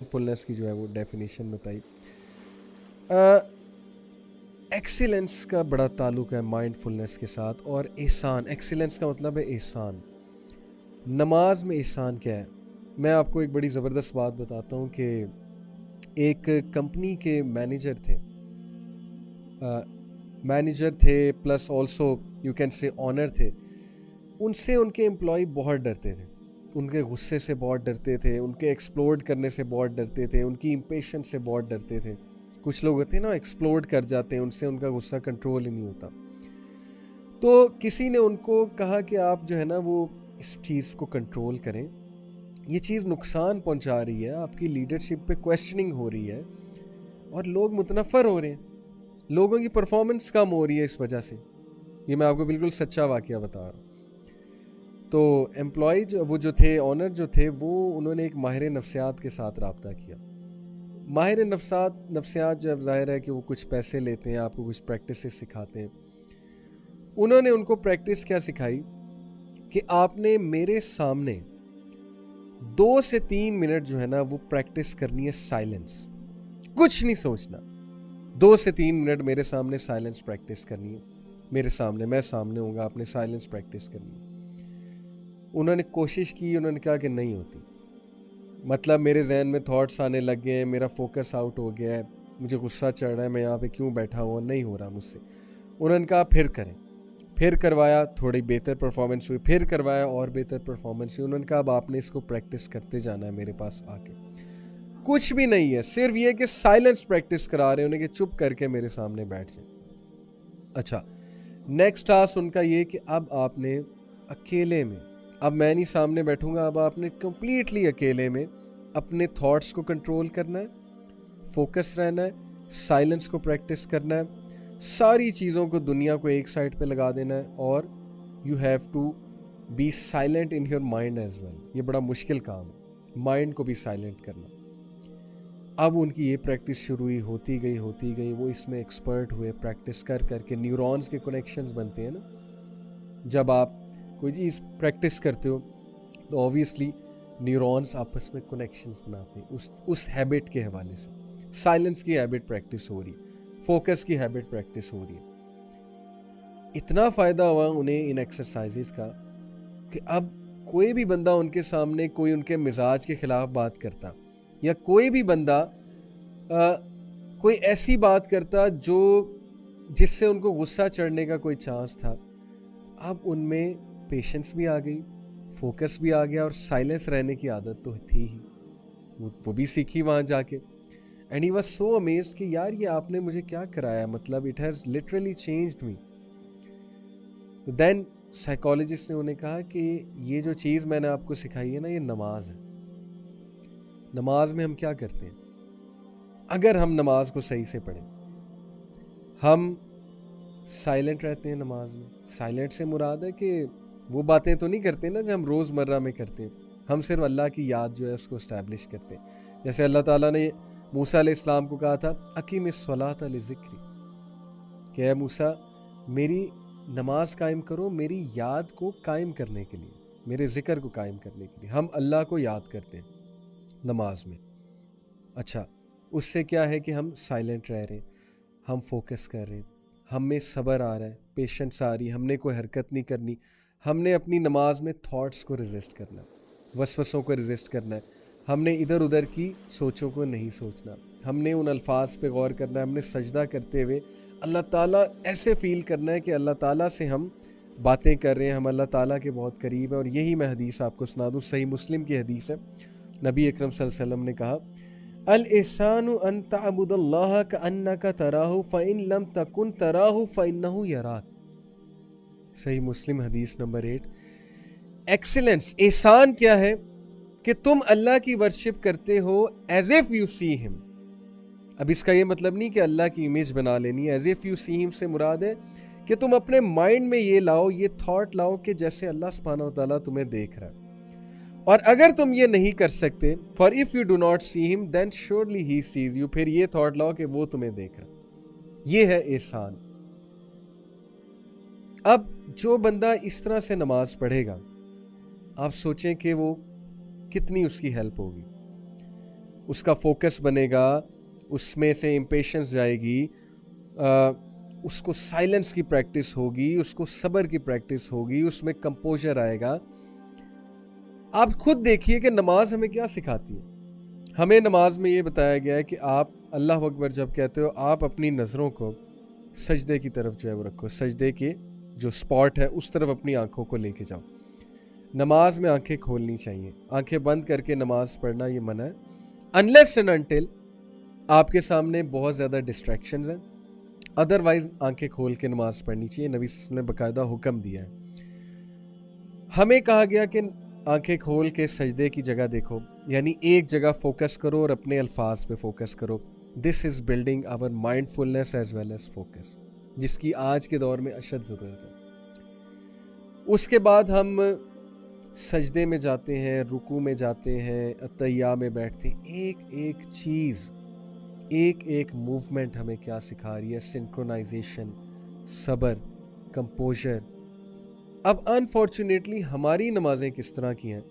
Fullness की जो है वो डेफिनेशन बताई। एक्सीलेंस का बड़ा ताल्लुक है माइंडफुलनेस के साथ, और एहसान, एक्सीलेंस का मतलब है एहसान। नमाज में एहसान क्या है? मैं आपको एक बड़ी ज़बरदस्त बात बताता हूँ कि एक कंपनी के मैनेजर थे plus also you can say owner थे। उनसे उनके एम्प्लॉय बहुत डरते थे, उनके गुस्से से बहुत डरते थे, उनके एक्सप्लोड करने से बहुत डरते थे, उनकी इम्पेशेंस से बहुत डरते थे। कुछ लोग होते हैं ना, एक्सप्लोड कर जाते हैं, उनसे उनका गुस्सा कंट्रोल ही नहीं होता। तो किसी ने उनको कहा कि आप जो है ना वो इस चीज़ को कंट्रोल करें, ये चीज़ नुकसान पहुंचा रही है, आपकी लीडरशिप पे क्वेश्चनिंग हो रही है और लोग मुतनफ़र हो रहे हैं, लोगों की परफॉर्मेंस कम हो रही है इस वजह से। ये मैं आपको बिल्कुल सच्चा वाक़या बता रहा हूँ। तो एम्प्लॉय वो जो थे, ऑनर जो थे, वो उन्होंने एक माहिर नफ्सियात के साथ रब्ता किया। माहिर नफ्सियात जब ज़ाहिर है कि वो कुछ पैसे लेते हैं, आपको कुछ प्रैक्टिसेस सिखाते हैं। उन्होंने उनको प्रैक्टिस क्या सिखाई कि आपने मेरे सामने 2 से 3 मिनट जो है ना वो प्रैक्टिस करनी है साइलेंस, कुछ नहीं सोचना। 2 से 3 मिनट मेरे सामने साइलेंस प्रैक्टिस करनी है, मेरे सामने, मैं सामने होऊंगा, आपने साइलेंस प्रैक्टिस करनी है। उन्होंने कोशिश की, उन्होंने कहा कि नहीं होती, मतलब मेरे जहन में थॉट्स आने लग गए हैं, मेरा फोकस आउट हो गया है, मुझे गुस्सा चढ़ रहा है, मैं यहाँ पे क्यों बैठा हुआ, नहीं हो रहा मुझसे। उन्होंने कहा फिर करें, फिर करवाया, थोड़ी बेहतर परफॉर्मेंस हुई, फिर करवाया और बेहतर परफॉर्मेंस हुई। उन्होंने कहा अब आपने इसको प्रैक्टिस करते जाना है मेरे पास आके। कुछ भी नहीं है, सिर्फ ये कि साइलेंस प्रैक्टिस करा रहे हैं उन्हें कि चुप करके मेरे सामने बैठ जाए। अच्छा, नेक्स्ट टास्क उनका ये कि अब आपने अकेले में, अब मैं नहीं सामने बैठूंगा, अब आपने कंप्लीटली अकेले में अपने थॉट्स को कंट्रोल करना है, फोकस रहना है, साइलेंस को प्रैक्टिस करना है, सारी चीज़ों को, दुनिया को एक साइड पे लगा देना है, और you have to be silent in your mind as well. ये बड़ा मुश्किल काम है, माइंड को भी साइलेंट करना। अब उनकी ये प्रैक्टिस शुरू हुई, होती गई, वो इसमें एक्सपर्ट हुए, प्रैक्टिस कर करके न्यूरॉन्स के कनेक्शंस बनते हैं ना। जब आप कोई चीज़ प्रैक्टिस करते हो तो ऑब्वियसली न्यूरॉन्स आपस में कनेक्शंस बनाते हैं उस हैबिट के हवाले से। साइलेंस की हैबिट प्रैक्टिस हो रही है, फोकस की हैबिट प्रैक्टिस हो रही है। इतना फ़ायदा हुआ उन्हें इन एक्सरसाइजेस का कि अब कोई भी बंदा उनके सामने कोई उनके मिजाज के ख़िलाफ़ बात करता, या कोई भी बंदा कोई ऐसी बात करता जो जिससे उनको गुस्सा चढ़ने का कोई चांस था, अब उनमें पेशेंस भी आ गई, फोकस भी आ गया, और साइलेंस रहने की आदत तो थी ही, वो भी सीखी वहाँ जाके। And he was so amazed कि यार ये आपने मुझे क्या कराया, मतलब it has literally changed me. तो देन साइकोलॉजिस्ट ने उन्हें कहा कि ये जो चीज़ मैंने आपको सिखाई है ना, ये नमाज है। नमाज में हम क्या करते हैं? अगर हम नमाज को सही से पढ़ें, हम साइलेंट रहते हैं नमाज में। साइलेंट से मुराद है कि वो बातें तो नहीं करते ना जो हम रोज़मर्रा में करते हैं, हम सिर्फ अल्लाह की याद जो है उसको इस्टेब्लिश करते हैं। जैसे अल्लाह ताला ने मूसा अलैहिस्सलाम को कहा था अकीमिस सलात लिज़िक्री, कि है मूसा मेरी नमाज कायम करो मेरी याद को कायम करने के लिए, मेरे ज़िक्र को कायम करने के लिए। हम अल्लाह को याद करते हैं नमाज में। अच्छा, उससे क्या है कि हम साइलेंट रह रहे हैं, हम फोकस कर रहे हैं, हम में सब्र आ रहा है, पेशेंस आ रही है, हमने कोई हरकत नहीं करनी, हमने अपनी नमाज में थॉट्स को रेजिस्ट करना है, वसवसों को रेजिस्ट करना है, हमने इधर उधर की सोचों को नहीं सोचना, हमने उन अल्फाज पे गौर करना है, हमने सजदा करते हुए अल्लाह ताला ऐसे फील करना है कि अल्लाह ताला से हम बातें कर रहे हैं, हम अल्लाह ताला के बहुत करीब हैं। और यही मैं हदीस आपको सुना दूँ, सही मुस्लिम की हदीस है। नबी अकरम सल्लल्लाहु अलैहि वसल्लम ने कहा अल एहसानु अन तअबुदल्लाह कअन्नका तराहु फ़इन लम तकुन तराहु फ़इन्नहु यराक। सही मुस्लिम हदीस नंबर 8। एक्सीलेंस, एहसान क्या है कि तुम अल्लाह की वर्शिप करते हो as if you see him. अब इसका ये मतलब नहीं कि अल्लाह की इमेज बना लेनी है। As if you see him से मुराद है कि तुम अपने माइंड में ये लाओ, ये थॉट लाओ कि जैसे अल्लाह सुब्हानहू व तआला तुम्हें देख रहा है। और अगर तुम ये नहीं कर सकते, for if you do not see him then surely he sees you, फिर ये थॉट लाओ कि वो तुम्हें देख रहा। ये है एहसान। अब जो बंदा इस तरह से नमाज पढ़ेगा, आप सोचें कि वो कितनी उसकी हेल्प होगी। उसका फोकस बनेगा, उसमें से इम्पेशंस जाएगी, उसको साइलेंस की प्रैक्टिस होगी, उसको सब्र की प्रैक्टिस होगी, उसमें कंपोजर आएगा। आप खुद देखिए कि नमाज हमें क्या सिखाती है। हमें नमाज में ये बताया गया है कि आप अल्लाह अकबर जब कहते हो, आप अपनी नज़रों को सजदे की तरफ जो है वो रखो, सजदे के जो स्पॉट है उस तरफ अपनी आंखों को लेके जाओ। नमाज में आंखें खोलनी चाहिए, आंखें बंद करके नमाज पढ़ना ये मना है, अनलेस एंड अनटिल आपके सामने बहुत ज़्यादा डिस्ट्रैक्शंस हैं। अदरवाइज आंखें खोल के नमाज पढ़नी चाहिए। नबी सल्लल्लाहु अलैहि वसल्लम ने बाकायदा हुक्म दिया है। हमें कहा गया कि आंखें खोल के सजदे की जगह देखो, यानी एक जगह फोकस करो और अपने अल्फाज पे फोकस करो। This is building our mindfulness as well as focus, जिसकी आज के दौर में अशद ज़रूरत है। उसके बाद हम सजदे में जाते हैं, रुकू में जाते हैं, अतैया में बैठते हैं। एक एक चीज़, एक एक मूवमेंट हमें क्या सिखा रही है? सिंक्रोनाइजेशन, सब्र, कंपोजर। अब अनफॉर्चुनेटली हमारी नमाजें किस तरह की हैं,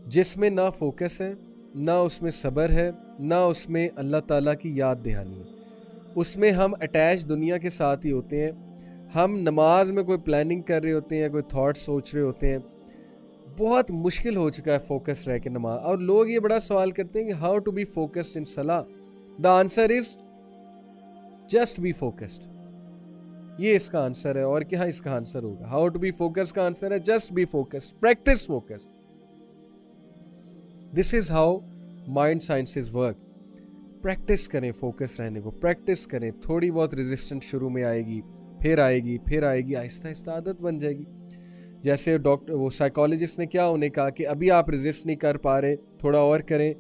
जिसमें ना फोकस है, ना उसमें सब्र है, ना उसमें अल्लाह ताला की याद दहानी है। उसमें हम अटैच दुनिया के साथ ही होते हैं। हम नमाज में कोई प्लानिंग कर रहे होते हैं, कोई थॉट सोच रहे होते हैं। बहुत मुश्किल हो चुका है फोकस रह के नमाज। और लोग ये बड़ा सवाल करते हैं कि how to be focused in सलाह। The answer is just be focused. ये इसका आंसर है। और क्या इसका आंसर होगा? हाउ टू बी फोकस का आंसर है just be focused, practice focus. This is how mind sciences work. Practice करें फोकस रहने को, प्रैक्टिस करें। थोड़ी बहुत रेजिस्टेंस शुरू में आएगी, फिर आएगी, फिर आएगी, आहिस्ता आहिस्ता आदत बन जाएगी। जैसे डॉक्टर, वो साइकोलॉजिस्ट ने क्या उन्हें कहा कि अभी आप रेजिस्ट नहीं कर पा रहे, थोड़ा और करें,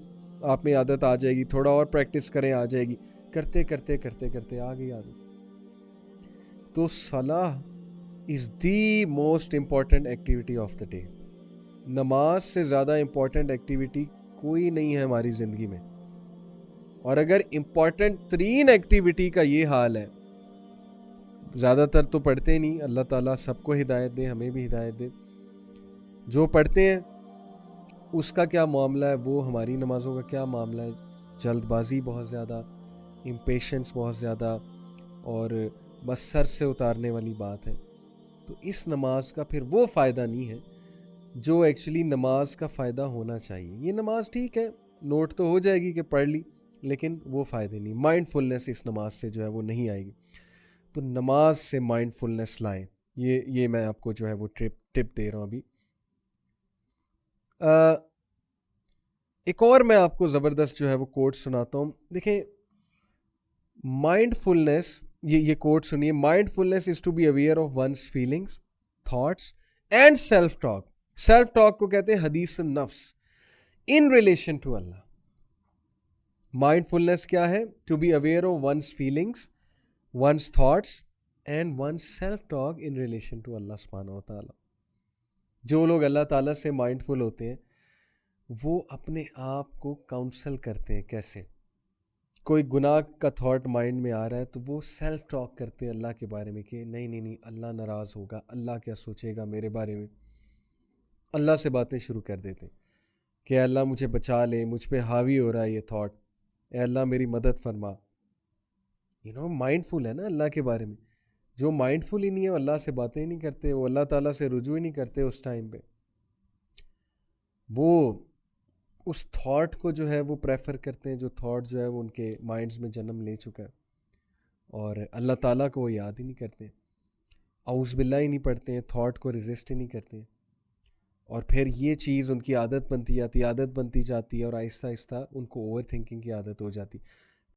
आप में आदत आ जाएगी, थोड़ा और प्रैक्टिस करें, आ जाएगी। करते करते करते करते आ गई आदत। तो सलाह is the most important activity of the day. नमाज से ज़्यादा इम्पॉर्टेंट एक्टिविटी कोई नहीं है हमारी ज़िंदगी में। और अगर इम्पॉर्टेंट तरीन एक्टिविटी का ये हाल है, ज़्यादातर तो पढ़ते नहीं, अल्लाह ताला सबको हिदायत दे, हमें भी हिदायत दे। जो पढ़ते हैं उसका क्या मामला है, वो हमारी नमाज़ों का क्या मामला है? जल्दबाजी बहुत ज़्यादा, इम्पेशेंस बहुत ज़्यादा, और बस सर से उतारने वाली बात है। तो इस नमाज का फिर वो फ़ायदा नहीं है जो एक्चुअली नमाज का फ़ायदा होना चाहिए। ये नमाज ठीक है, नोट तो हो जाएगी कि पढ़ ली, लेकिन वो फ़ायदे नहीं। माइंडफुलनेस इस नमाज से जो है वो नहीं आएगी। तो नमाज से माइंडफुलनेस लाएं। ये मैं आपको जो है वो टिप दे रहा हूँ अभी। एक और मैं आपको ज़बरदस्त जो है वो कोट सुनाता हूँ। देखें, माइंडफुलनेस, ये कोट सुनिए। Mindfulness is to be aware of one's feelings, thoughts and self talk. Self talk को कहते हैं हदीस नफ्स in relation to Allah. Mindfulness क्या है? To be aware of one's feelings, one's thoughts and one's self talk in relation to Allah सुब्हानहू व तआला। जो लोग अल्लाह ताला से माइंडफुल होते हैं वो अपने आप को काउंसल करते हैं। कैसे? कोई गुनाह का थॉट माइंड में आ रहा है तो वो सेल्फ टॉक करते हैं अल्लाह के बारे में कि नहीं नहीं नहीं, अल्लाह नाराज़ होगा, अल्लाह क्या सोचेगा मेरे बारे में। अल्लाह से बातें शुरू कर देते हैं कि अल्लाह मुझे बचा ले, मुझ पे हावी हो रहा है ये थॉट, ए अल्लाह मेरी मदद फरमा। माइंडफुल है ना अल्लाह के बारे में। जो माइंडफुल ही नहीं है वो अल्लाह से बातें ही नहीं करते, वो अल्लाह ताला से रुजू ही नहीं करते उस टाइम पे। वो उस थॉट को जो है वो प्रेफर करते हैं, जो थॉट जो है वो उनके माइंड्स में जन्म ले चुका है, और अल्लाह ताला को वो याद ही नहीं करते, औज़ बिल्लाह ही नहीं पढ़ते हैं, थॉट को रेजिस्ट ही नहीं करते हैं। और फिर ये चीज़ उनकी आदत बनती जाती है, आदत बनती जाती है, और आहिस्ता आहिस्ता उनको ओवर थिंकिंग की आदत हो जाती है।